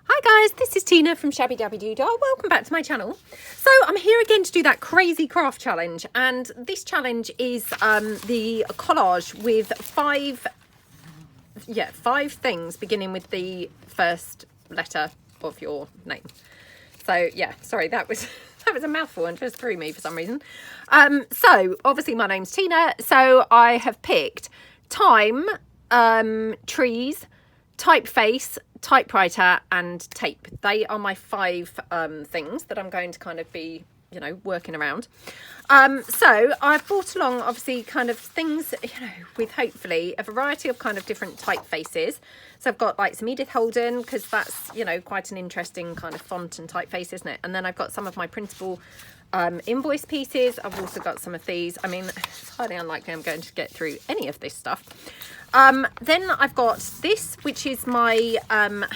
Hi guys, this is Tina from Shabbydabbydoodah. Welcome back to my channel. So I'm here again to do that crazy craft challenge, and this challenge is the collage with five things beginning with the first letter of your name. So yeah, sorry, that was a mouthful and just threw me for some reason. So obviously my name's Tina, so I have picked time, trees, typeface, typewriter and tape. They are my five things that I'm going to kind of be, you know, working around. So I've brought along obviously kind of things, you know, with hopefully a variety of kind of different typefaces. So I've got like some Edith Holden, because that's, you know, quite an interesting kind of font and typeface, isn't it? And then I've got some of my printable invoice pieces. I've also got some of these. I mean, it's highly unlikely I'm going to get through any of this stuff. Then I've got this, which is my my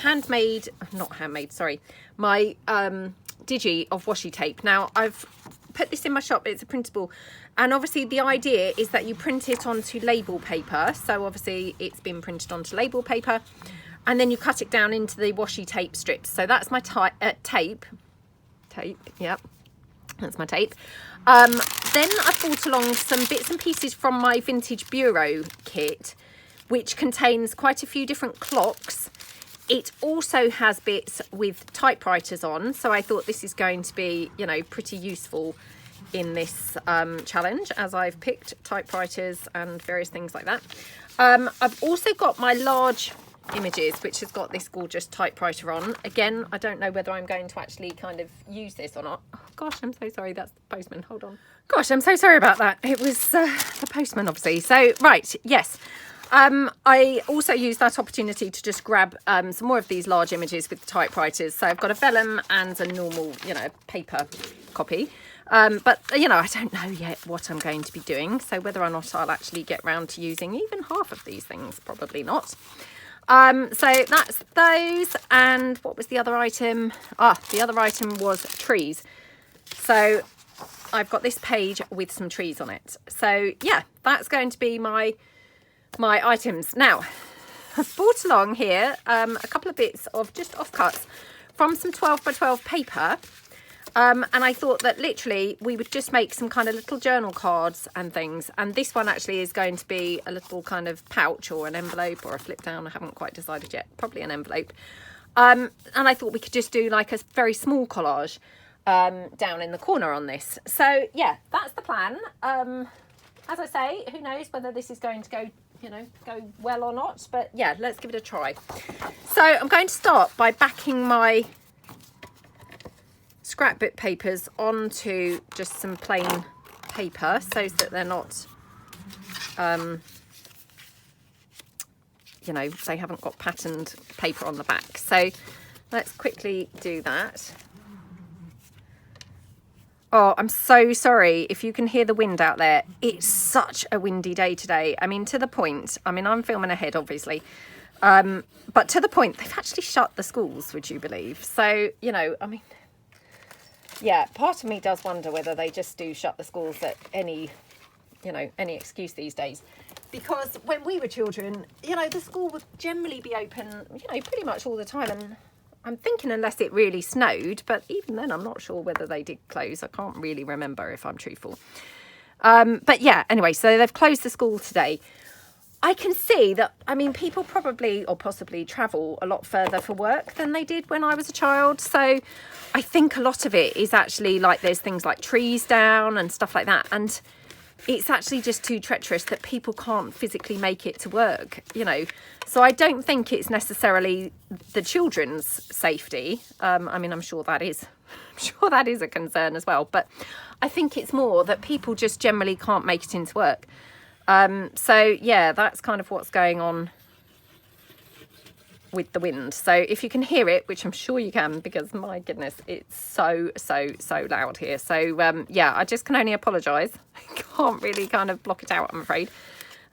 digi of washi tape. Now I've put this in my shop. It's a printable, and obviously the idea is that you print it onto label paper. So obviously it's been printed onto label paper, and then you cut it down into the washi tape strips. So that's my tape. Yep, that's my tape. Then I've brought along some bits and pieces from my vintage bureau kit, which contains quite a few different clocks. It also has bits with typewriters on, so I thought this is going to be, you know, pretty useful in this challenge, as I've picked typewriters and various things like that. I've also got my large images, which has got this gorgeous typewriter on. Again, I don't know whether I'm going to actually kind of use this or not. Oh gosh, I'm so sorry, that's the postman, hold on. Gosh, I'm so sorry about that. It was the postman, obviously. So, right, yes. I also used that opportunity to just grab some more of these large images with the typewriters. So I've got a vellum and a normal, you know, paper copy. But, you know, I don't know yet what I'm going to be doing. So whether or not I'll actually get round to using even half of these things, probably not. So that's those. And what was the other item? The other item was trees. So I've got this page with some trees on it. So yeah, that's going to be my items. Now I've brought along here a couple of bits of just offcuts from some 12 by 12 paper, and I thought that literally we would just make some kind of little journal cards and things, and this one actually is going to be a little kind of pouch or an envelope or a flip down. I haven't quite decided yet, probably an envelope. And I thought we could just do like a very small collage down in the corner on this. So yeah, that's the plan. As I say, who knows whether this is going to go well or not, but yeah, let's give it a try. So I'm going to start by backing my scrapbook papers onto just some plain paper so that they're not, you know, they haven't got patterned paper on the back. So let's quickly do that. Oh, I'm so sorry if you can hear the wind out there. It's such a windy day today. I mean, to the point, I mean, I'm filming ahead, obviously. But to the point, they've actually shut the schools, would you believe? So, you know, I mean, yeah, part of me does wonder whether they just do shut the schools at any excuse these days. Because when we were children, you know, the school would generally be open, you know, pretty much all the time. And I'm thinking unless it really snowed, but even then I'm not sure whether they did close. I can't really remember, if I'm truthful. But yeah, anyway, so they've closed the school today. I can see that, I mean, people probably or possibly travel a lot further for work than they did when I was a child. So I think a lot of it is actually like there's things like trees down and stuff like that. And it's actually just too treacherous that people can't physically make it to work, you know. So I don't think it's necessarily the children's safety. I mean, I'm sure that is a concern as well. But I think it's more that people just generally can't make it into work. So yeah, that's kind of what's going on with the wind. So if you can hear it, which I'm sure you can, because my goodness, it's so loud here. So yeah, I just can only apologise. I can't really kind of block it out, I'm afraid.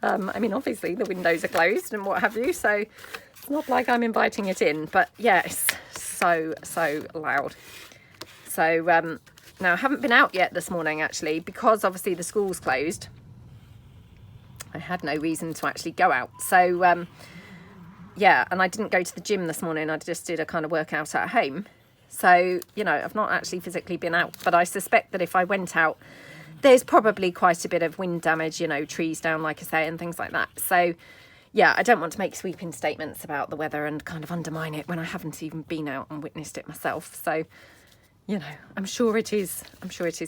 I mean, obviously the windows are closed and what have you, so it's not like I'm inviting it in, but yeah, it's so loud. So now I haven't been out yet this morning, actually, because obviously the school's closed. I had no reason to actually go out. So yeah, and I didn't go to the gym this morning. I just did a kind of workout at home. So, you know, I've not actually physically been out, but I suspect that if I went out, there's probably quite a bit of wind damage, you know, trees down, like I say, and things like that. So, yeah, I don't want to make sweeping statements about the weather and kind of undermine it when I haven't even been out and witnessed it myself. So, you know, I'm sure it is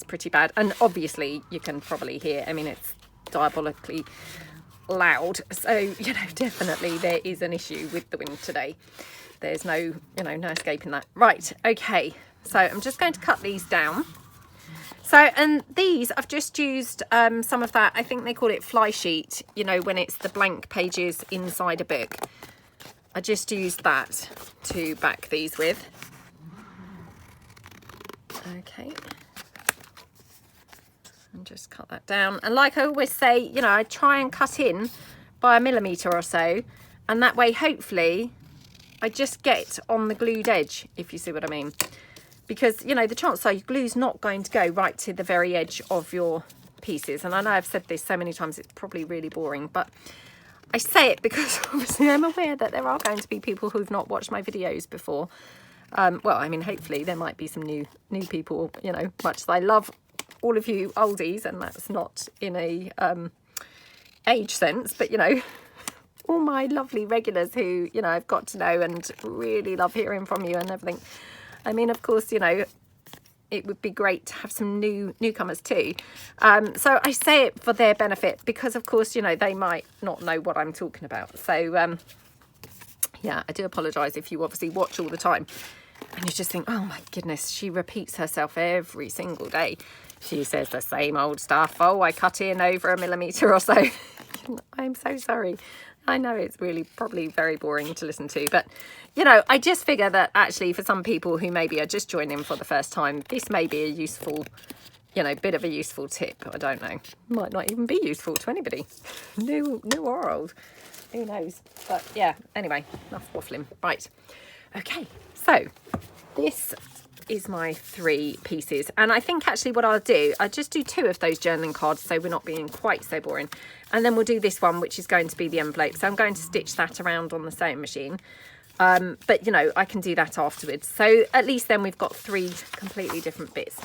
pretty bad. And obviously you can probably hear, I mean, it's diabolically loud. So, you know, definitely there is an issue with the wind today. There's no, you know, no escaping that. Right, okay. So I'm just going to cut these down. So, and these, I've just used some of that, I think they call it fly sheet, you know, when it's the blank pages inside a book. I just used that to back these with. Okay. And just cut that down. And like I always say, you know, I try and cut in by 1 millimetre or so. And that way, hopefully, I just get on the glued edge, if you see what I mean. Because, you know, the chances are your glue's not going to go right to the very edge of your pieces. And I know I've said this so many times, it's probably really boring, but I say it because obviously I'm aware that there are going to be people who've not watched my videos before. Well, I mean, hopefully there might be some new people, you know, much as I love all of you oldies, and that's not in a age sense, but, you know, all my lovely regulars who, you know, I've got to know and really love hearing from you and everything. I mean, of course, you know, it would be great to have some newcomers too. So I say it for their benefit because, of course, you know, they might not know what I'm talking about. So, yeah, I do apologise if you obviously watch all the time and you just think, oh my goodness, she repeats herself every single day. She says the same old stuff. Oh, I cut in over 1 millimetre or so. I'm so sorry. I know it's really probably very boring to listen to, but, you know, I just figure that actually for some people who maybe are just joining for the first time, this may be a useful, you know, bit of a useful tip. I don't know. Might not even be useful to anybody, new or old. Who knows? But yeah, anyway, enough waffling. Right. Okay, so this is my 3 pieces, and I think actually what I'll do, I'll just do 2 of those journaling cards so we're not being quite so boring, and then we'll do this one, which is going to be the envelope. So I'm going to stitch that around on the sewing machine, but you know, I can do that afterwards. So at least then we've got 3 completely different bits.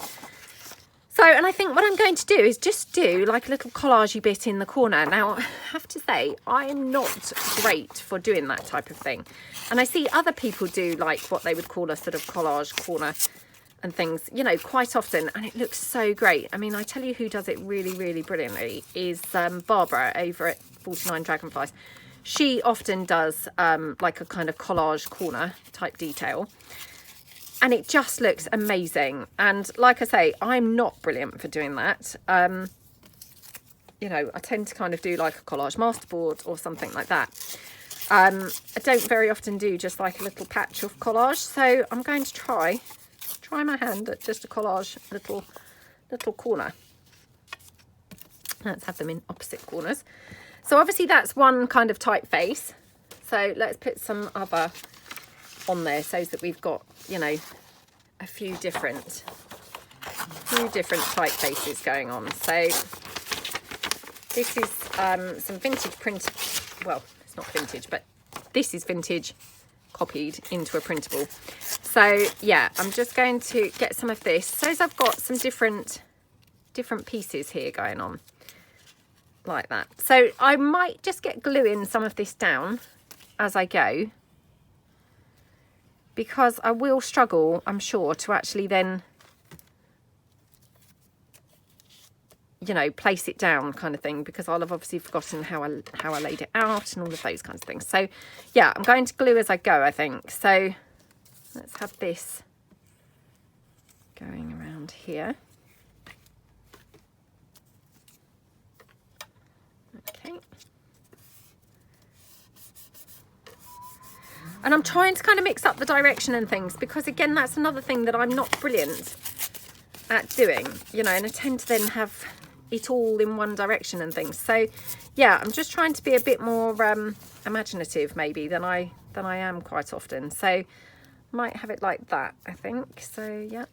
So, and I think what I'm going to do is just do like a little collagey bit in the corner. Now, I have to say, I'm not great for doing that type of thing. And I see other people do like what they would call a sort of collage corner and things, you know, quite often. And it looks so great. I mean, I tell you who does it really, really brilliantly is Barbara over at 49 Dragonflies. She often does like a kind of collage corner type detail. And it just looks amazing. And like I say, I'm not brilliant for doing that. You know, I tend to kind of do like a collage masterboard or something like that. I don't very often do just like a little patch of collage. So I'm going to try my hand at just a collage little corner. Let's have them in opposite corners. So obviously that's one kind of typeface. So let's put some other on there so that we've got, you know, a few different typefaces going on. So this is some vintage print. Well, it's not vintage, but this is vintage copied into a printable. So yeah, I'm just going to get some of this. So as I've got some different pieces here going on like that. So I might just get gluing some of this down as I go, because I will struggle, I'm sure, to actually then, you know, place it down kind of thing, because I'll have obviously forgotten how I laid it out and all of those kinds of things. So yeah, I'm going to glue as I go, I think. So let's have this going around here. Okay. And I'm trying to kind of mix up the direction and things, because again, that's another thing that I'm not brilliant at doing, you know, and I tend to then have it all in one direction and things. So yeah, I'm just trying to be a bit more imaginative maybe than I am quite often. So might have it like that, I think. So yeah.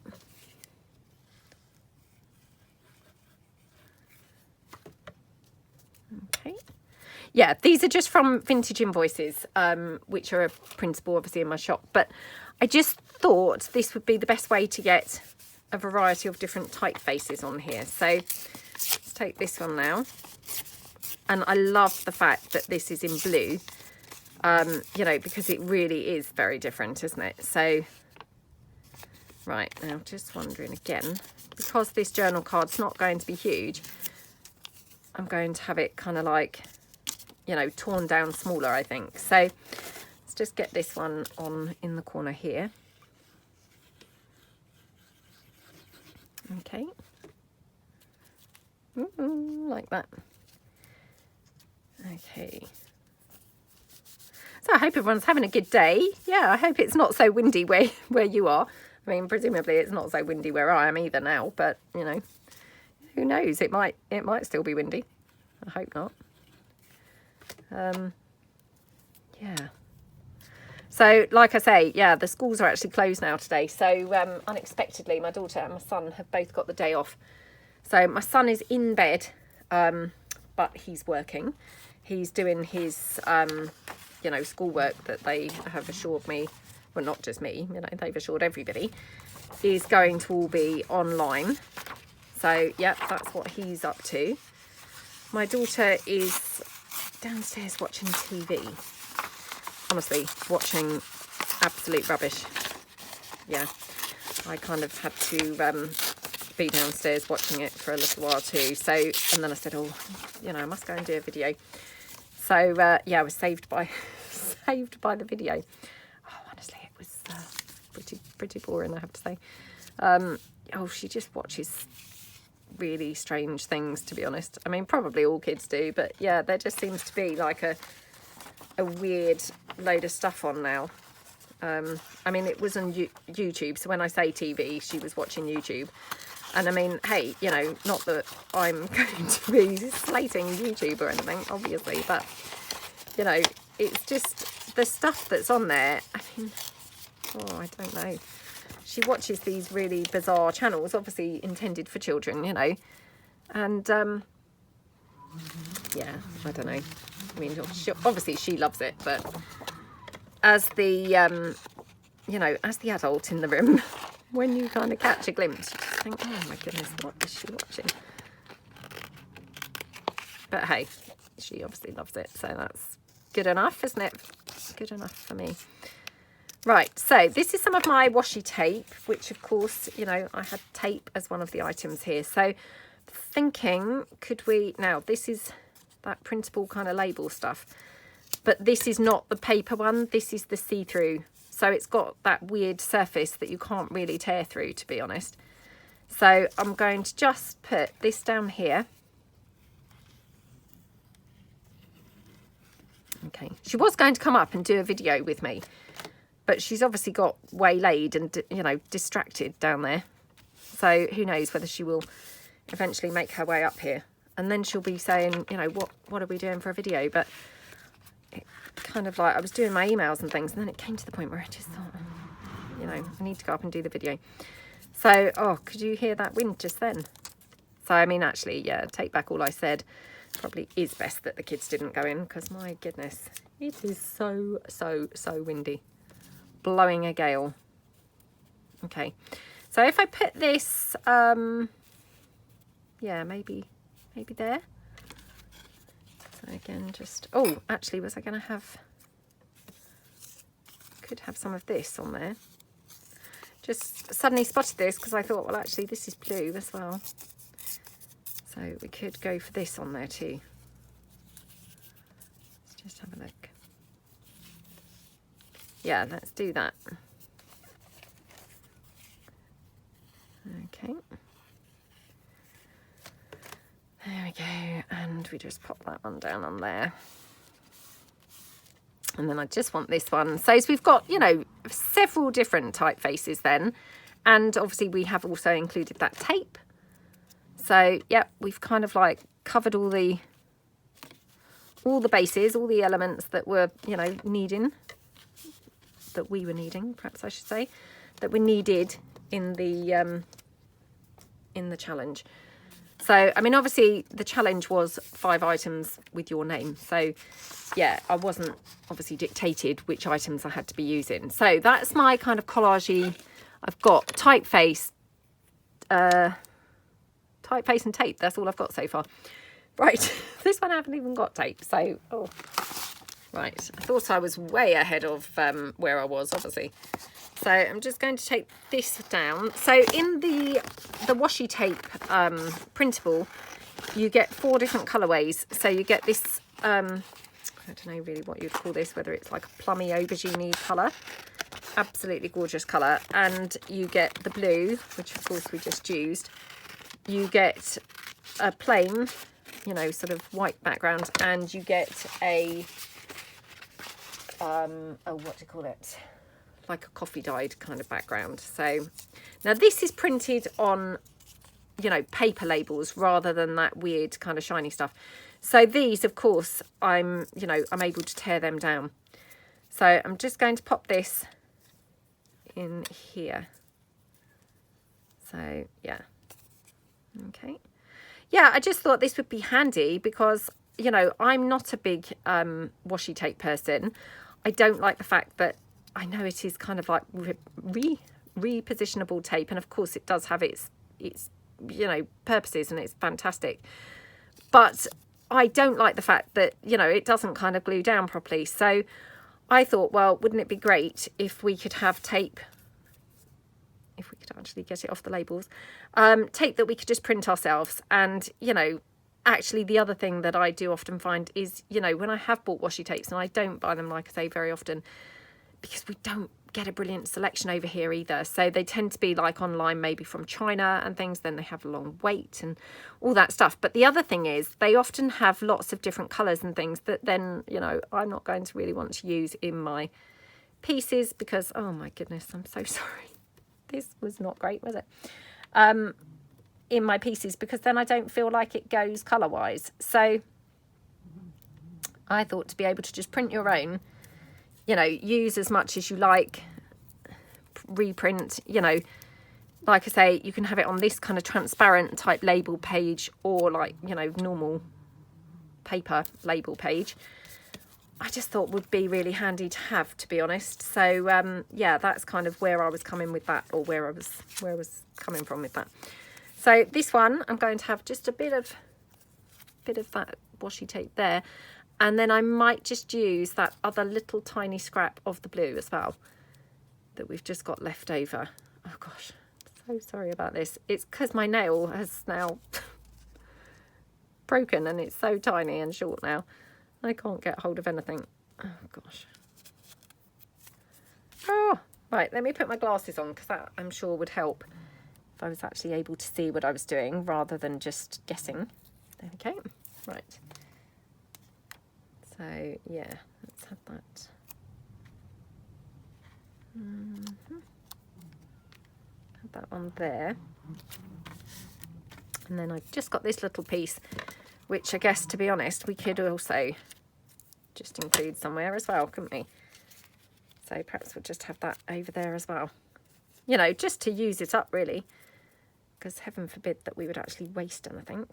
Okay. yeah, these are just from Vintage Invoices, which are a printable obviously in my shop. But I just thought this would be the best way to get a variety of different typefaces on here. So let's take this one now. And I love the fact that this is in blue, you know, because it really is very different, isn't it? So, right, now just wondering again, because this journal card's not going to be huge, I'm going to have it kind of like, you know, torn down smaller, I think. So let's just get this one on in the corner here. Okay. Like that. Okay. So I hope everyone's having a good day. Yeah, I hope it's not so windy where you are. I mean, presumably it's not so windy where I am either now, but you know, who knows? It might still be windy. I hope not. Yeah. So, like I say, yeah, the schools are actually closed now today. So, unexpectedly, my daughter and my son have both got the day off. So, my son is in bed, but he's working. He's doing his, you know, schoolwork that they have assured me, well, not just me, you know, they've assured everybody, is going to all be online. So, yeah, that's what he's up to. My daughter is downstairs watching TV. Honestly, watching absolute rubbish. Yeah, I kind of had to be downstairs watching it for a little while too. So, and then I said, oh, you know, I must go and do a video. So, yeah, I was saved by the video. Oh, honestly, it was pretty boring, I have to say. Oh, she just watches really strange things, to be honest. I mean, probably all kids do, but yeah, there just seems to be like a weird load of stuff on now. I mean, it was on YouTube, so when I say TV, she was watching YouTube. And I mean, hey, you know, not that I'm going to be slating YouTube or anything, obviously, but you know, it's just the stuff that's on there. I mean, oh, I don't know. She watches these really bizarre channels, obviously intended for children, you know, and yeah, I don't know. I mean, obviously she loves it, but as the, you know, as the adult in the room, when you kind of catch a glimpse, you just think, oh my goodness, what is she watching? But hey, she obviously loves it, so that's good enough, isn't it? Good enough for me. Right, so this is some of my washi tape, which of course, you know, I had tape as one of the items here. So thinking, could we, now this is that printable kind of label stuff, but this is not the paper one, this is the see-through. So it's got that weird surface that you can't really tear through, to be honest. So I'm going to just put this down here. Okay, she was going to come up and do a video with me, but she's obviously got waylaid and, you know, distracted down there. So who knows whether she will eventually make her way up here. And then she'll be saying, you know, what are we doing for a video? But it kind of like, I was doing my emails and things, and then it came to the point where I just thought, you know, I need to go up and do the video. So, oh, could you hear that wind just then? So, I mean, actually, yeah, take back all I said. Probably is best that the kids didn't go in, because my goodness, it is so windy. Blowing a gale. Okay, so if I put this, yeah, maybe there. So again, just, oh, actually, was I going to have, could have some of this on there. Just suddenly spotted this because I thought, well, actually, this is blue as well. So we could go for this on there too. Let's just have a look. Yeah, let's do that. Okay. There we go. And we just pop that one down on there. And then I just want this one. So we've got, you know, several different typefaces then. And obviously we have also included that tape. So, yep, we've kind of like covered all the bases, all the elements that were, you know, that we were needing, perhaps I should say, that were needed in the challenge. So, I mean, obviously the challenge was 5 items with your name. So, yeah, I wasn't obviously dictated which items I had to be using. So that's my kind of collage-y. I've got typeface and tape. That's all I've got so far. Right, this one I haven't even got tape. So, oh, right. I thought I was way ahead of where I was, obviously. So I'm just going to take this down. So in the washi tape printable, you get 4 different colorways. So you get this, I don't know really what you'd call this, whether it's like a plummy aubergine color, absolutely gorgeous color. And you get the blue, which of course we just used. You get a plain, you know, sort of white background, and you get a, oh, what do you call it? Like a coffee dyed kind of background. So now this is printed on, you know, paper labels rather than that weird kind of shiny stuff. So these, of course, I'm able to tear them down. So I'm just going to pop this in here. So yeah, okay. Yeah, I just thought this would be handy because, you know, I'm not a big washi tape person. I don't like the fact that I know it is kind of like repositionable tape, and of course it does have its you know, purposes, and it's fantastic. But I don't like the fact that, you know, it doesn't kind of glue down properly. So I thought, well, wouldn't it be great if we could have tape, if we could actually get it off the labels, tape that we could just print ourselves. And, you know, actually the other thing that I do often find is, you know, when I have bought washi tapes, and I don't buy them, like I say, very often, because we don't get a brilliant selection over here either. So they tend to be like online, maybe from China and things. Then they have a long wait and all that stuff. But the other thing is they often have lots of different colours and things that then, you know, I'm not going to really want to use in my pieces because, oh my goodness, I'm so sorry. This was not great, was it? In my pieces, because then I don't feel like it goes colour-wise. So I thought to be able to just print your own, you know, use as much as you like, reprint, you know, like I say, you can have it on this kind of transparent type label page or like, you know, normal paper label page. I just thought would be really handy to have, to be honest. So yeah, that's kind of where I was coming with that, or where I was coming from with that. So this one, I'm going to have just a bit of that washi tape there. And then I might just use that other little tiny scrap of the blue as well that we've just got left over. Oh gosh, so sorry about this. It's because my nail has now broken and it's so tiny and short now. I can't get hold of anything. Oh gosh. Oh, right, let me put my glasses on because that I'm sure would help if I was actually able to see what I was doing rather than just guessing. There we go. Right. So yeah, let's have that. Have that on there. And then I've just got this little piece, which I guess, to be honest, we could also just include somewhere as well, couldn't we? So perhaps we'll just have that over there as well. You know, just to use it up really, because heaven forbid that we would actually waste anything.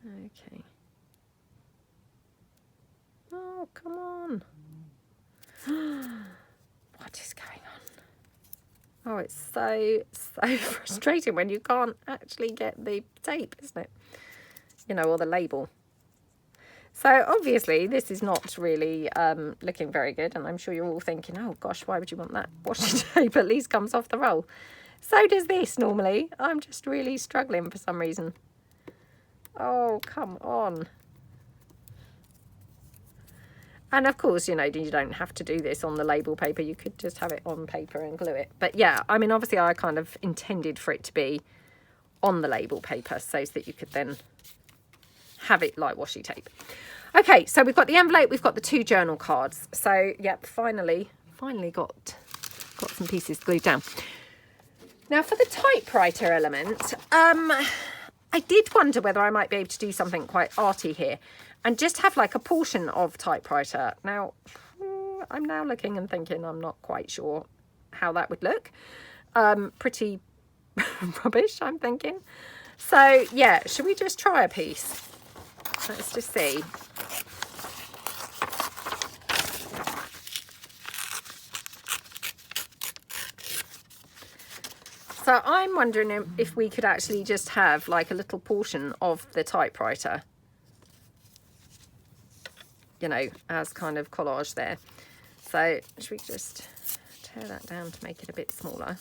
Okay. Oh, come on. What is going on? Oh, it's so frustrating when you can't actually get the tape, isn't it? You know, or the label. So obviously this is not really looking very good, and I'm sure you're all thinking, oh gosh, why would you want that washi tape? At least comes off the roll. So does this normally. I'm just really struggling for some reason. Oh, come on. And of course, you know, you don't have to do this on the label paper. You could just have it on paper and glue it. But yeah, I mean, obviously I kind of intended for it to be on the label paper so that you could then have it like washi tape. Okay, so we've got the envelope, we've got the 2 journal cards. So yep, finally got some pieces glued down. Now for the typewriter element, I did wonder whether I might be able to do something quite arty here and just have like a portion of typewriter. Now, I'm now looking and thinking I'm not quite sure how that would look. Pretty rubbish, I'm thinking. So yeah, should we just try a piece? Let's just see. So I'm wondering if we could actually just have like a little portion of the typewriter, you know, as kind of collage there. So should we just tear that down to make it a bit smaller?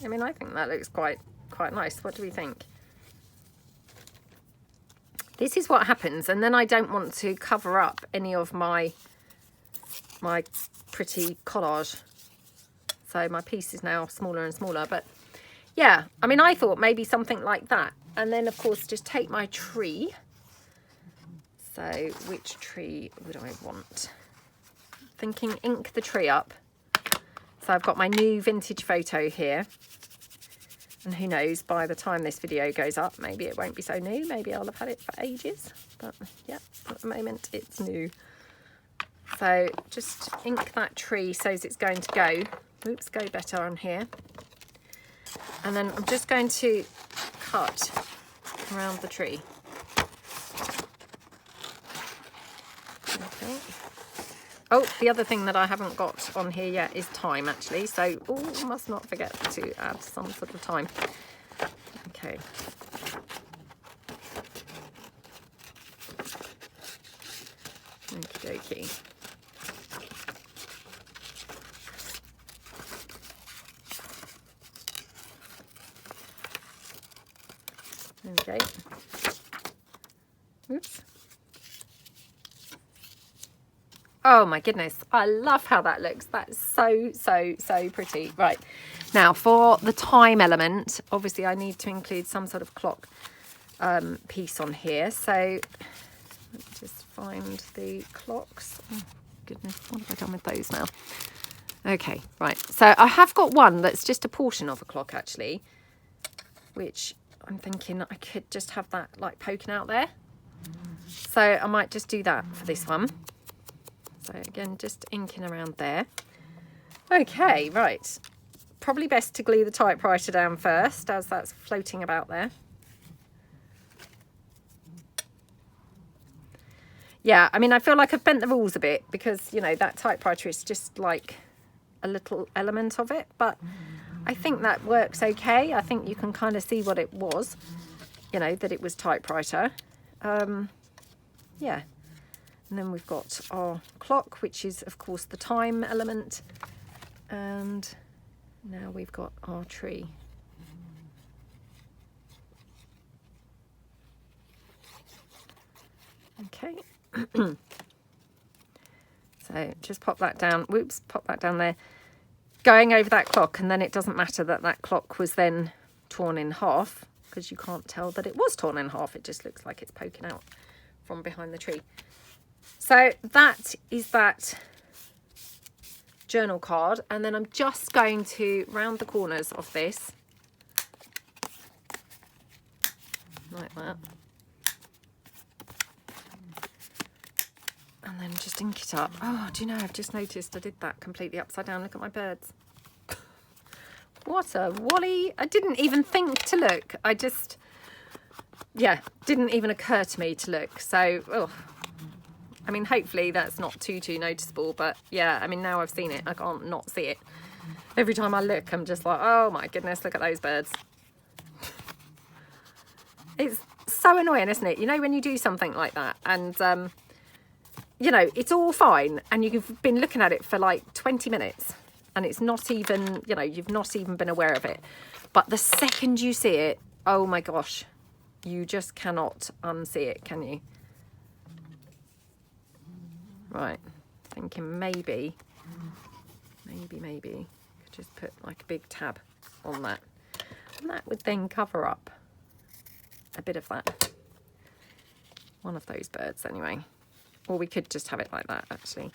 I mean, I think that looks quite nice. What do we think? This is what happens, and then I don't want to cover up any of my pretty collage. So my piece is now smaller and smaller, but yeah, I mean, I thought maybe something like that. And then of course, just take my tree. So which tree would I want? Thinking ink the tree up. So I've got my new vintage photo here. And who knows, by the time this video goes up, maybe it won't be so new. Maybe I'll have had it for ages. But yeah, at the moment it's new. So just ink that tree so as it's going to go. Oops, go better on here. And then I'm just going to cut around the tree. Okay. Oh, the other thing that I haven't got on here yet is time, actually. So, oh, must not forget to add some sort of time. Okay. Okie dokie. Okay. Oops. Oh my goodness, I love how that looks. That's so pretty. Right, now for the time element, obviously I need to include some sort of clock piece on here. So let's just find the clocks. Oh goodness, what have I done with those now? Okay, right. So I have got one that's just a portion of a clock actually, which I'm thinking I could just have that like poking out there. So I might just do that for this one. So again, just inking around there. Okay, right. Probably best to glue the typewriter down first as that's floating about there. Yeah, I mean, I feel like I've bent the rules a bit because, you know, that typewriter is just like a little element of it. But I think that works okay. I think you can kind of see what it was, you know, that it was typewriter. Yeah. And then we've got our clock, which is, of course, the time element. And now we've got our tree. Okay. So just pop that down. Whoops, pop that down there. Going over that clock, and then it doesn't matter that that clock was then torn in half because you can't tell that it was torn in half. It just looks like it's poking out from behind the tree. So that is that journal card, and then I'm just going to round the corners of this like that, and then just ink it up. Oh, do you know, I've just noticed I did that completely upside down. Look at my birds. What a wally. I didn't even think to look. I just, yeah, didn't even occur to me to look. So, oh, I mean, hopefully that's not too noticeable, but yeah, I mean, now I've seen it, I can't not see it. Every time I look, I'm just like, oh my goodness, look at those birds. It's so annoying, isn't it? You know, when you do something like that and, you know, it's all fine and you've been looking at it for like 20 minutes and it's not even, you know, you've not even been aware of it. But the second you see it, oh my gosh, you just cannot unsee it, can you? Right, thinking maybe could just put like a big tab on that, and that would then cover up a bit of that, one of those birds anyway. Or we could just have it like that, actually.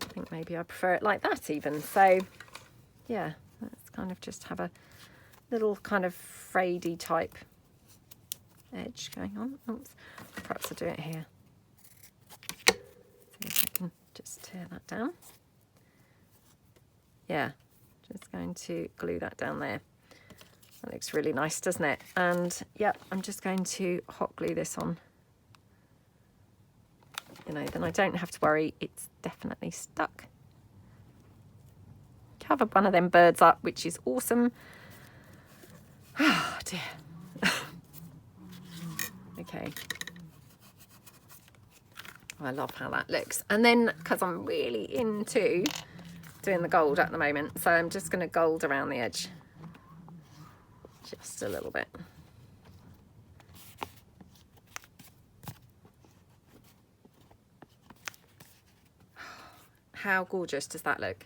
I think maybe I prefer it like that even. So yeah, let's kind of just have a little kind of frayedy type edge going on. Oops, perhaps I'll do it here. See if I can just tear that down. Yeah, just going to glue that down there. That looks really nice, doesn't it? And yeah, I'm just going to hot glue this on. You know, then I don't have to worry, it's definitely stuck. Covered one of them birds up, which is awesome. Oh dear. Okay. I love how that looks. And then, because I'm really into doing the gold at the moment, so I'm just going to gold around the edge. Just a little bit. How gorgeous does that look?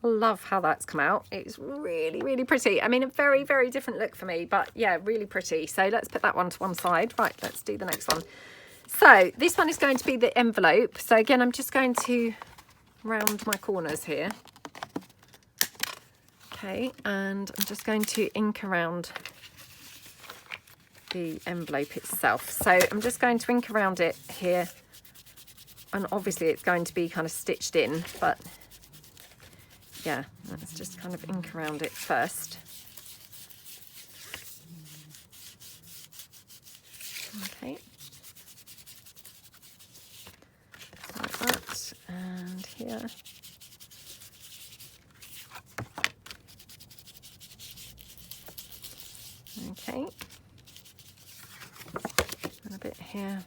Love how that's come out. It's really, really pretty. I mean, a very, very different look for me, but yeah, really pretty. So let's put that one to one side. Right, let's do the next one. So this one is going to be the envelope. So again, I'm just going to round my corners here. Okay, and I'm just going to ink around the envelope itself. So I'm just going to ink around it here. And obviously it's going to be kind of stitched in, but yeah, let's just kind of ink around it first. Okay. Like that, and here. Okay. And a bit here.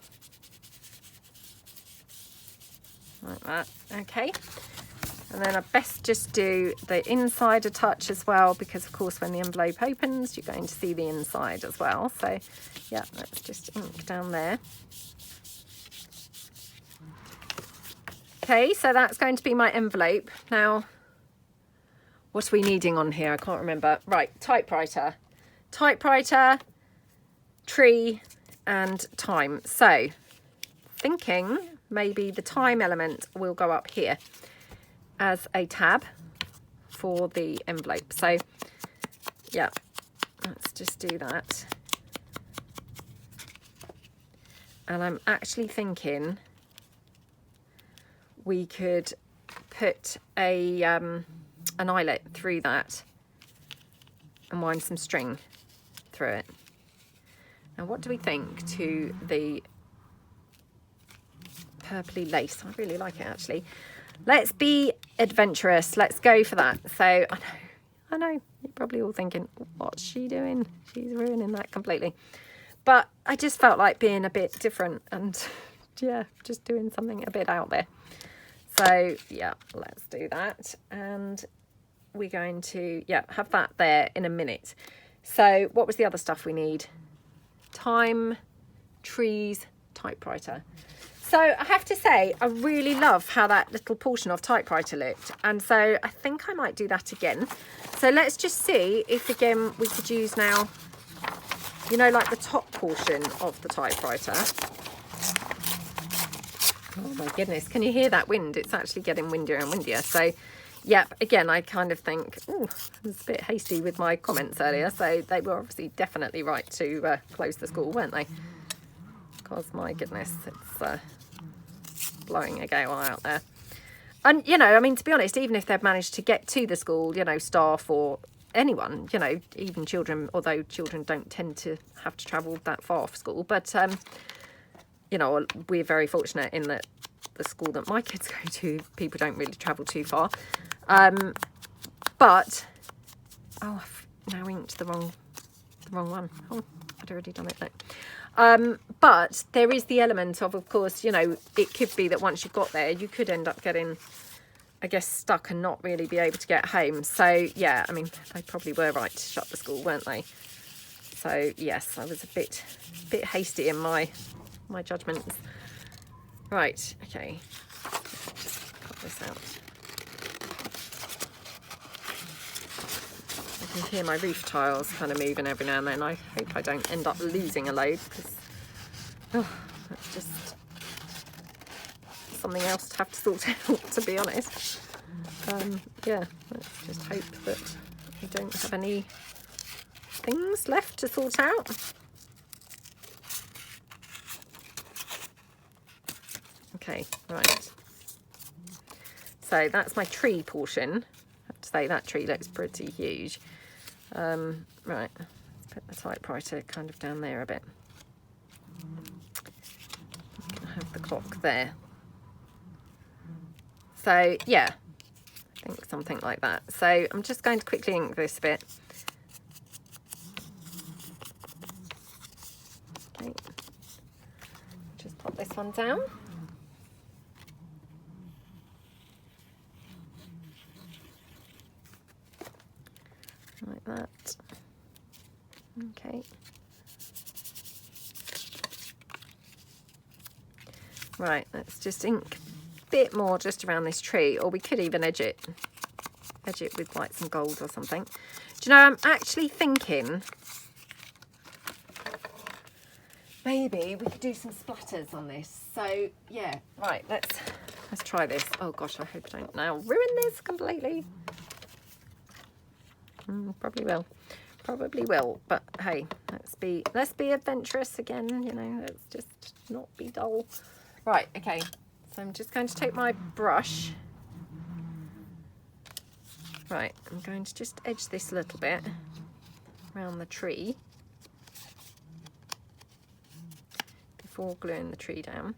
Like that. Okay. And then I best just do the inside a touch as well, because of course when the envelope opens you're going to see the inside as well. So yeah, let's just ink down there. Okay, so that's going to be my envelope. Now, what are we needing on here? I can't remember. Right, typewriter. Typewriter, tree and time. So thinking maybe the time element will go up here as a tab for the envelope. So yeah, let's just do that. And I'm actually thinking we could put a an eyelet through that and wind some string through it. Now what do we think to the purpley lace? I really like it actually. Let's be adventurous. Let's go for that. So I know, you're probably all thinking, what's she doing? She's ruining that completely. But I just felt like being a bit different and yeah, just doing something a bit out there. So yeah, let's do that. And we're going to, yeah, have that there in a minute. So what was the other stuff we need? Time, trees, typewriter. So I have to say, I really love how that little portion of typewriter looked. And so I think I might do that again. So let's just see if again we could use now, you know, like the top portion of the typewriter. Oh my goodness, can you hear that wind? It's actually getting windier and windier. So yep, again, I kind of think, oh, I was a bit hasty with my comments earlier. So they were obviously definitely right to close the school, weren't they? Because my goodness, it's blowing a gale out there. And, you know, I mean, to be honest, even if they've managed to get to the school, you know, staff or anyone, you know, even children, although children don't tend to have to travel that far for school. But, you know, we're very fortunate in that the school that my kids go to, people don't really travel too far. But, oh, I've now inked the wrong one. Oh, I'd already done it though. But there is the element of course, you know, it could be that once you've got there, you could end up getting, I guess, stuck and not really be able to get home. So yeah, I mean, they probably were right to shut the school, weren't they? So yes, I was a bit hasty in my judgments. Right, okay, just cut this out. I can hear my roof tiles kind of moving every now and then. I hope I don't end up losing a load, because that's just something else to have to sort out, to be honest. Yeah, let's just hope that we don't have any things left to sort out. Okay, right. So that's my tree portion. I have to say that tree looks pretty huge. Right, let's put the typewriter kind of down there a bit. I have the clock there. So yeah, I think something like that. So I'm just going to quickly ink this bit. Okay, just pop this one down. Like that. Okay. Right, let's just ink a bit more just around this tree, or we could even edge it with like some gold or something. Do you know, I'm actually thinking maybe we could do some splatters on this. So yeah, right, let's try this. Oh gosh, I hope I don't now ruin this completely. Probably will, but hey, let's be adventurous again, you know, let's just not be dull. Right, okay, so I'm just going to take my brush. Right, I'm going to just edge this a little bit around the tree before gluing the tree down.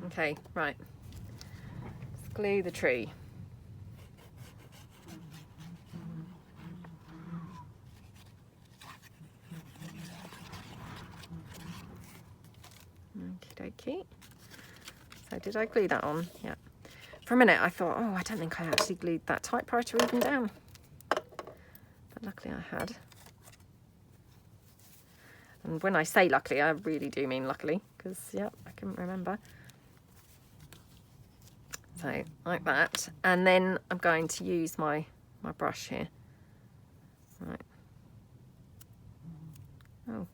Okay, right, let's glue the tree. Okie dokie. So did I glue that on? Yeah. For a minute I thought, oh, I don't think I actually glued that typewriter even down. But luckily I had. And when I say luckily, I really do mean luckily, because, yeah, I couldn't remember. So, like that. And then I'm going to use my brush here. Right. Oh.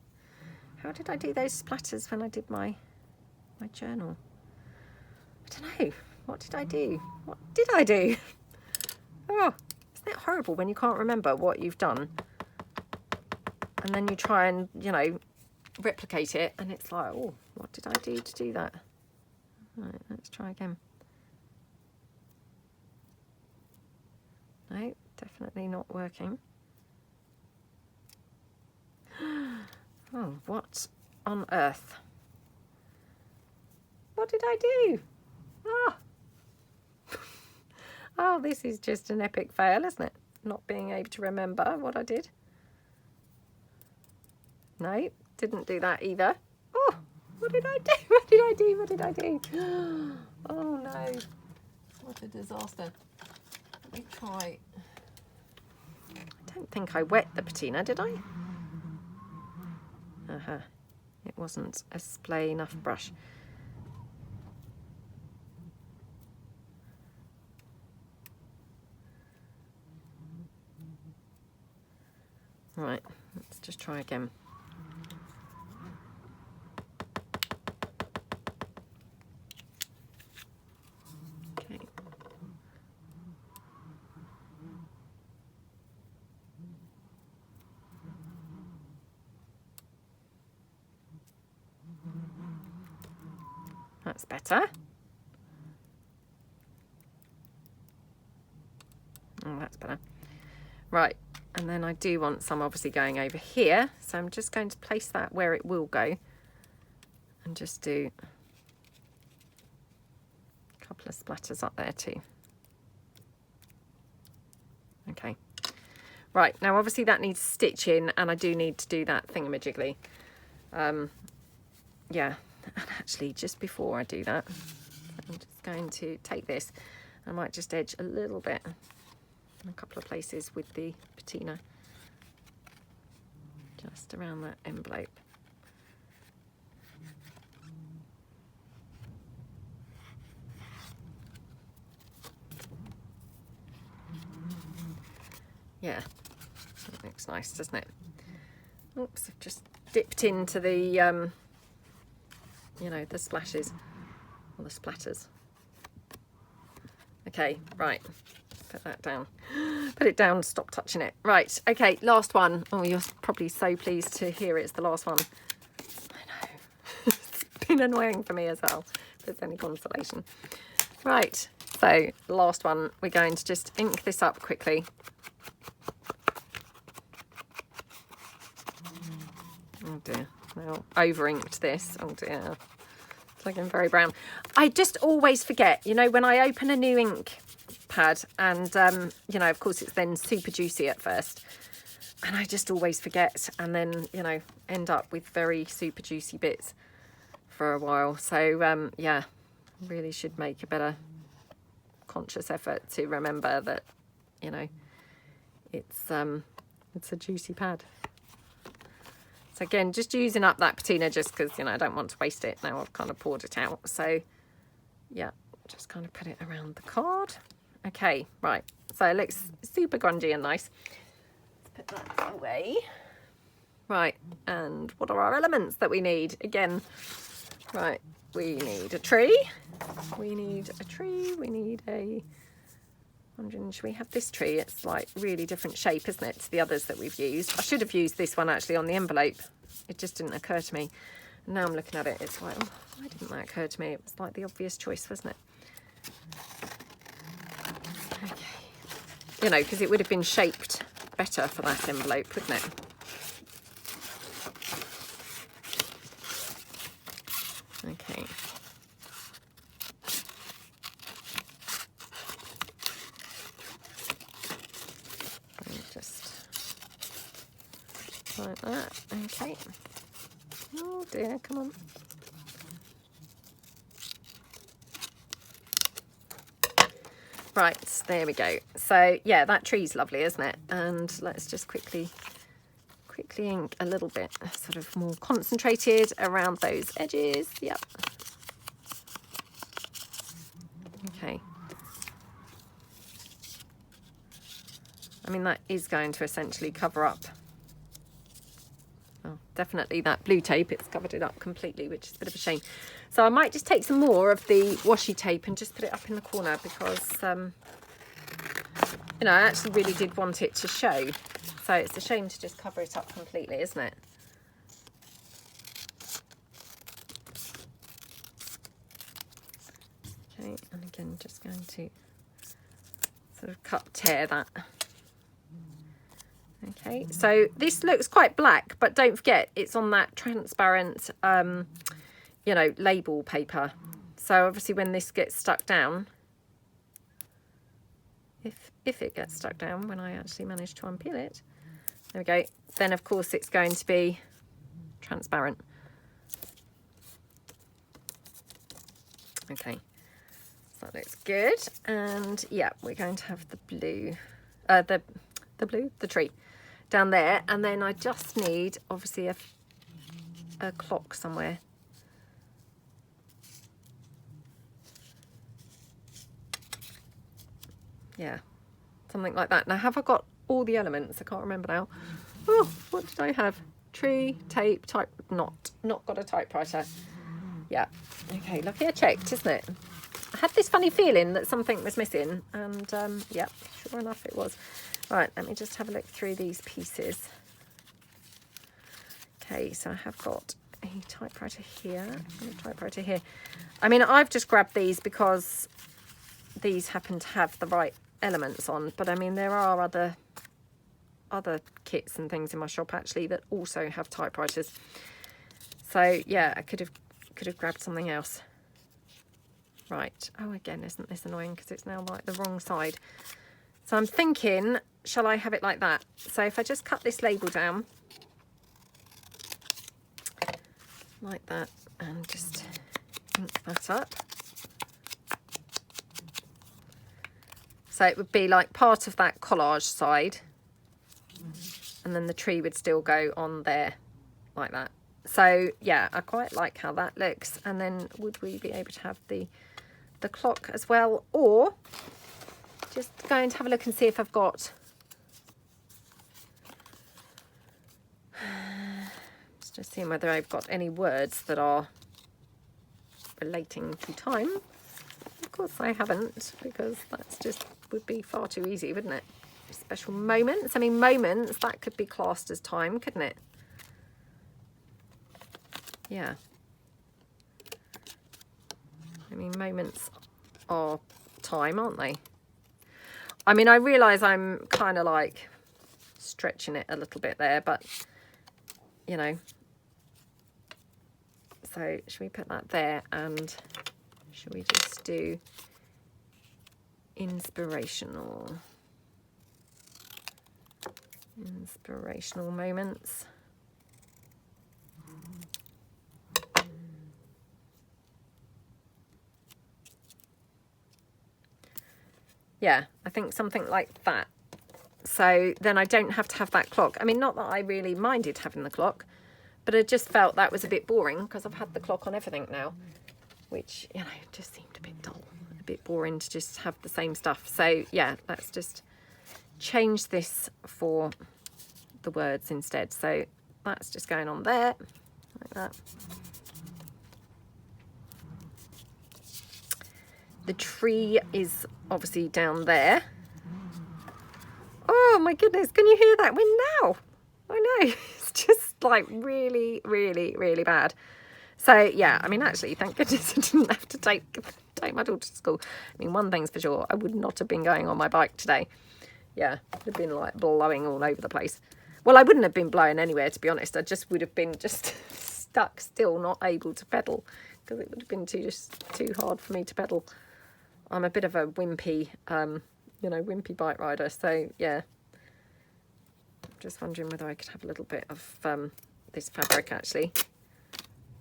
How did I do those splatters when I did my journal? I don't know. What did I do? What did I do? Oh, isn't it horrible when you can't remember what you've done? And then you try and, you know, replicate it, and it's like, oh, what did I do to do that? Right, let's try again. No, definitely not working. Oh, what on earth? What did I do? Ah! Oh, this is just an epic fail, isn't it? Not being able to remember what I did. No, didn't do that either. Oh, what did I do? What did I do? What did I do? Oh no, what a disaster. Let me try. I don't think I wet the patina, did I? It wasn't a splay enough brush. Right, let's just try again. Okay. That's better. Oh, that's better. Right, and then I do want some obviously going over here, so I'm just going to place that where it will go and just do a couple of splatters up there too. Okay. Right, now obviously that needs stitching, and I do need to do that thingamajiggly. Yeah, and actually just before I do that, I'm just going to take this. I might just edge a little bit in a couple of places with the patina, just around that envelope. Yeah, that looks nice, doesn't it? Oops, I've just dipped into the, you know, the splashes, or the splatters. Okay, right, put that down. Put it down, stop touching it. Right, okay, last one. Oh, you're probably so pleased to hear it's the last one. I know. It's been annoying for me as well, if there's any consolation. Right, so last one. We're going to just ink this up quickly. Oh dear, well, over inked this. Oh dear, it's looking very brown. I just always forget, you know, when I open a new ink pad and, you know, of course it's then super juicy at first. And I just always forget and then, you know, end up with very super juicy bits for a while. So, yeah, really should make a better conscious effort to remember that, you know, it's a juicy pad. So again, just using up that patina just because, you know, I don't want to waste it. Now I've kind of poured it out. So yeah, just kind of put it around the card. Okay, right. So it looks super grungy and nice. Let's put that away. Right, and what are our elements that we need? Again, right, we need a tree. We need a tree. We need a... Should we have this tree? It's like really different shape, isn't it, to the others that we've used. I should have used this one actually on the envelope. It just didn't occur to me. And now I'm looking at it, it's like, oh, why didn't that occur to me? It was like the obvious choice, wasn't it? Okay. You know, because it would have been shaped better for that envelope, wouldn't it? Okay. Like that. Okay. Oh dear, come on. Right, there we go. So yeah, that tree's lovely, isn't it? And let's just quickly ink a little bit sort of more concentrated around those edges. Yep. Okay. I mean, that is going to essentially cover up. Oh, definitely that blue tape, it's covered it up completely, which is a bit of a shame. So I might just take some more of the washi tape and just put it up in the corner because, you know, I actually really did want it to show. So it's a shame to just cover it up completely, isn't it? Okay, and again, just going to sort of tear that. Okay, so this looks quite black, but don't forget it's on that transparent, you know, label paper. So obviously when this gets stuck down, if it gets stuck down, when I actually manage to unpeel it, there we go, then of course it's going to be transparent. Okay, so that looks good. And yeah, we're going to have the blue, the tree down there, and then I just need obviously a clock somewhere. Yeah, something like that. Now, have I got all the elements? I can't remember now. Oh, what did I have? Tree, tape, not got a typewriter. Yeah, okay, lucky I checked, isn't it? I had this funny feeling that something was missing, and yeah, sure enough it was. Right, let me just have a look through these pieces. Okay, so I have got a typewriter here and a typewriter here. I mean, I've just grabbed these because these happen to have the right elements on, but I mean, there are other kits and things in my shop actually that also have typewriters. So yeah, I could have grabbed something else. Right, oh, again, isn't this annoying because it's now like the wrong side. So I'm thinking, shall I have it like that? So if I just cut this label down like that and just ink that up. So it would be like part of that collage side, and then the tree would still go on there like that. So yeah, I quite like how that looks. And then would we be able to have the clock as well, or just going to have a look and see if I've got just seeing whether I've got any words that are relating to time. Of course I haven't, because that's just would be far too easy, wouldn't it? special moments. I mean, moments, that could be classed as time, couldn't it? Yeah. I mean, moments are time, aren't they? I mean, I realise I'm kind of like stretching it a little bit there, but, you know. So, should we put that there, and should we just do inspirational moments? Yeah, I think something like that. So then I don't have to have that clock. I mean, not that I really minded having the clock, but I just felt that was a bit boring because I've had the clock on everything now, which, you know, just seemed a bit dull, a bit boring to just have the same stuff. So yeah, let's just change this for the words instead. So that's just going on there, like that. The tree is obviously down there. Oh my goodness, can you hear that wind now? I know, it's just like really, really, really bad. So yeah, I mean, actually, thank goodness I didn't have to take my daughter to school. I mean, one thing's for sure, I would not have been going on my bike today. Yeah, it would have been like blowing all over the place. Well, I wouldn't have been blowing anywhere, to be honest. I just would have been just stuck still, not able to pedal, because it would have been too hard for me to pedal. I'm a bit of a wimpy, you know, wimpy bike rider. So yeah, I'm just wondering whether I could have a little bit of this fabric actually.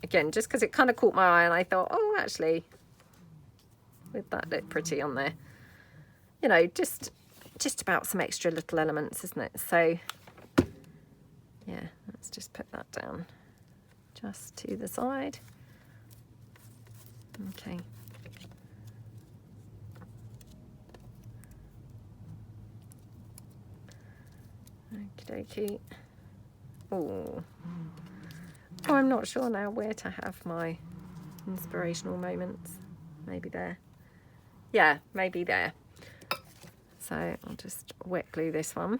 Again, just because it kind of caught my eye and I thought, oh, actually, with that look pretty on there. You know, just about some extra little elements, isn't it? So yeah, let's just put that down just to the side. Okay. Okie dokie. Oh, I'm not sure now where to have my inspirational moments. Maybe there. Yeah, maybe there. So I'll just wet glue this one.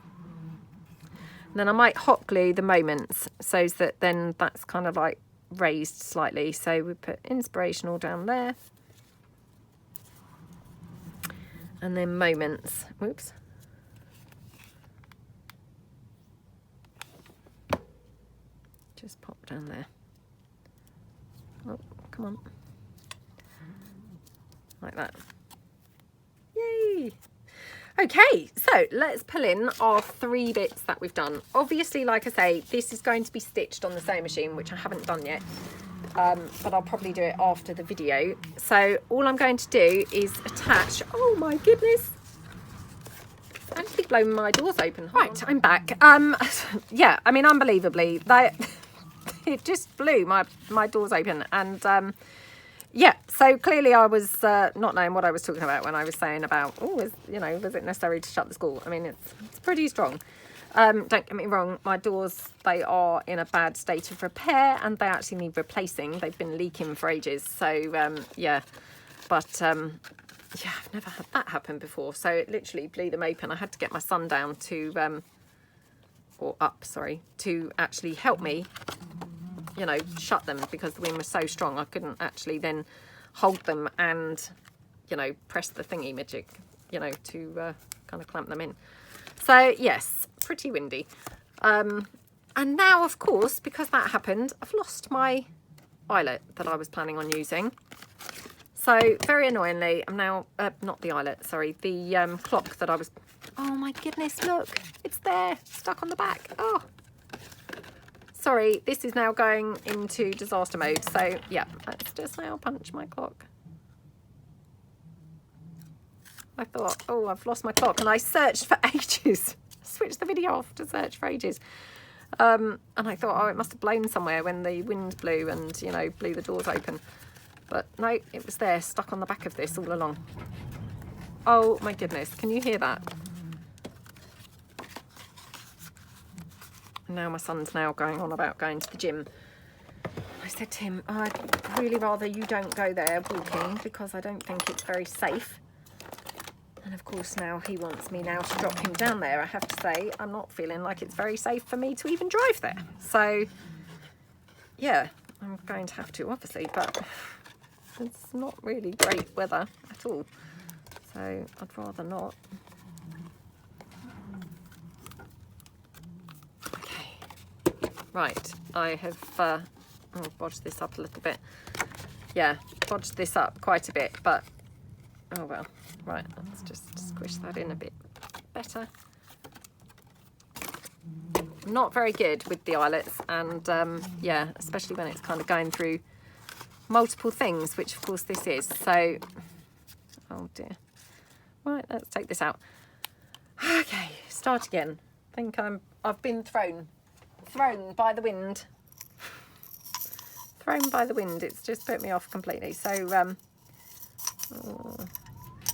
And then I might hot glue the moments so that then that's kind of like raised slightly. So we put inspirational down there. And then moments. Whoops. Just pop down there. Oh, come on. Like that. Yay! Okay, so let's pull in our 3 bits that we've done. Obviously, like I say, this is going to be stitched on the sewing machine, which I haven't done yet. But I'll probably do it after the video. So all I'm going to do is attach... Oh my goodness! It's actually blown my doors open. Right, I'm back. Yeah, I mean, unbelievably, it just blew my doors open. And yeah, so clearly I was not knowing what I was talking about when I was saying about, oh, you know, was it necessary to shut the school? I mean, it's pretty strong. Don't get me wrong, my doors, they are in a bad state of repair and they actually need replacing. They've been leaking for ages. So yeah, but yeah, I've never had that happen before. So it literally blew them open. I had to get my son down to, or up, sorry, to actually help me, you know, shut them because the wind was so strong. I couldn't actually then hold them and, you know, press the thingy magic, you know, to kind of clamp them in. So yes, pretty windy. And now, of course, because that happened, I've lost my eyelet that I was planning on using. So very annoyingly, I'm now, not the eyelet, sorry, the clock that I was, oh my goodness, look, it's there, stuck on the back. Oh, sorry, this is now going into disaster mode. So yeah, let's just now punch my clock. I thought, oh, I've lost my clock, and I searched for ages. Switched the video off to search for ages. And I thought, oh, it must have blown somewhere when the wind blew and, you know, blew the doors open. But no, it was there, stuck on the back of this all along. Oh my goodness, can you hear that? And now my son's now going on about going to the gym. I said to him, I'd really rather you don't go there walking because I don't think it's very safe. And of course now he wants me now to drop him down there. I have to say, I'm not feeling like it's very safe for me to even drive there. So yeah, I'm going to have to, obviously, but it's not really great weather at all. So I'd rather not. Okay, right, I have I'll bodge this up a little bit. Yeah, bodged this up quite a bit, but oh well. Right, let's just squish that in a bit better. Not very good with the eyelets, and yeah, especially when it's kind of going through multiple things, which of course this is. So, oh dear. Right, let's take this out. Okay, start again. I think I've been thrown by the wind. Thrown by the wind. It's just put me off completely. So,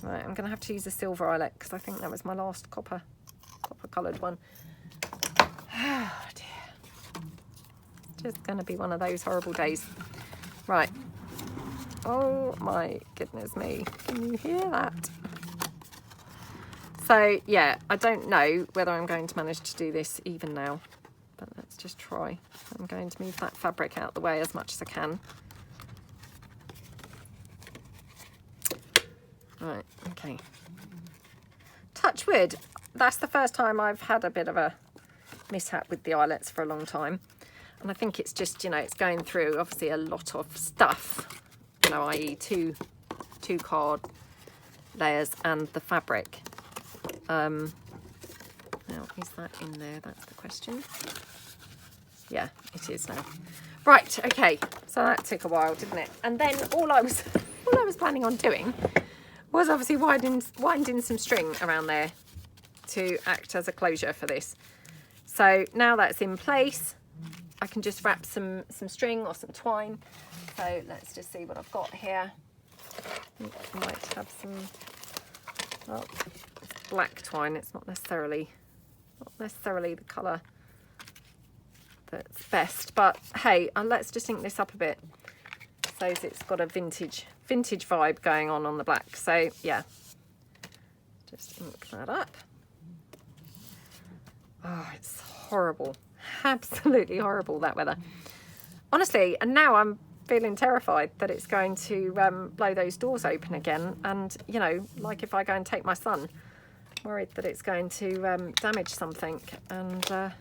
right, I'm going to have to use a silver eyelet because I think that was my last copper coloured one. Oh dear. Just going to be one of those horrible days. Right. Oh my goodness me. Can you hear that? So yeah, I don't know whether I'm going to manage to do this even now, but let's just try. I'm going to move that fabric out the way as much as I can. Right, okay. Touch wood. That's the first time I've had a bit of a mishap with the eyelets for a long time. And I think it's just, you know, it's going through obviously a lot of stuff, you know, i.e. two card layers and the fabric. Now, is that in there? That's the question. Yeah, it is now. Right, okay. So that took a while, didn't it? And then all I was planning on doing was obviously winding some string around there to act as a closure for this. So now that's in place, I can just wrap some string or some twine. So let's just see what I've got here. I might have some, well, it's black twine. It's not necessarily the colour that's best, but hey, let's just ink this up a bit so it's got a vintage vibe going on the black. So yeah, just ink that up. Oh, it's horrible, absolutely horrible, that weather, honestly. And now I'm feeling terrified that it's going to blow those doors open again, and you know, like if I go and take my son, worried that it's going to damage something. And I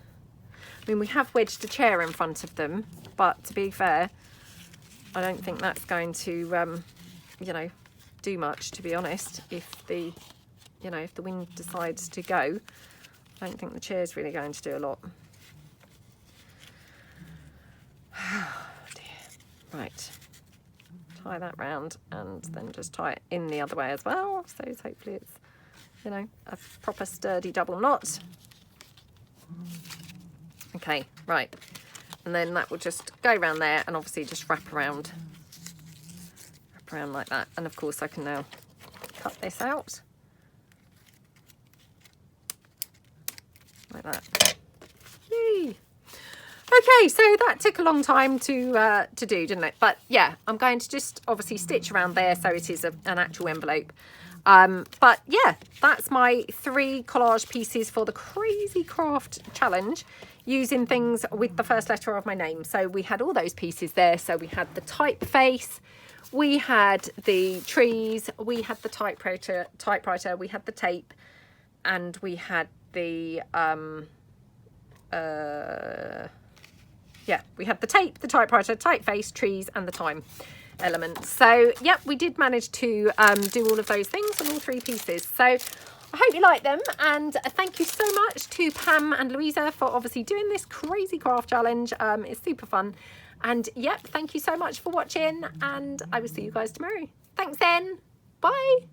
mean, we have wedged a chair in front of them, but to be fair, I don't think that's going to you know, do much, to be honest. If the wind decides to go, I don't think the chair's really going to do a lot. Oh dear. Right, tie that round and then just tie it in the other way as well, so hopefully it's, you know, a proper sturdy double knot. Okay, right, and then that will just go around there and obviously just wrap around like that. And of course I can now cut this out like that. Yay! Okay, so that took a long time to do, didn't it? But yeah, I'm going to just obviously stitch around there so it is an actual envelope. But yeah, that's my 3 collage pieces for the Crazy Craft Challenge, using things with the first letter of my name. So we had all those pieces there. So we had the typeface, we had the trees, we had the typewriter, we had the tape, and we had the yeah, we had the tape, the typewriter, typeface, trees, and the time element. So yep, we did manage to do all of those things on all 3 pieces. So I hope you like them, and thank you so much to Pam and Luise for obviously doing this Crazy Craft Challenge. It's super fun. And yep, thank you so much for watching, and I will see you guys tomorrow. Thanks then. Bye.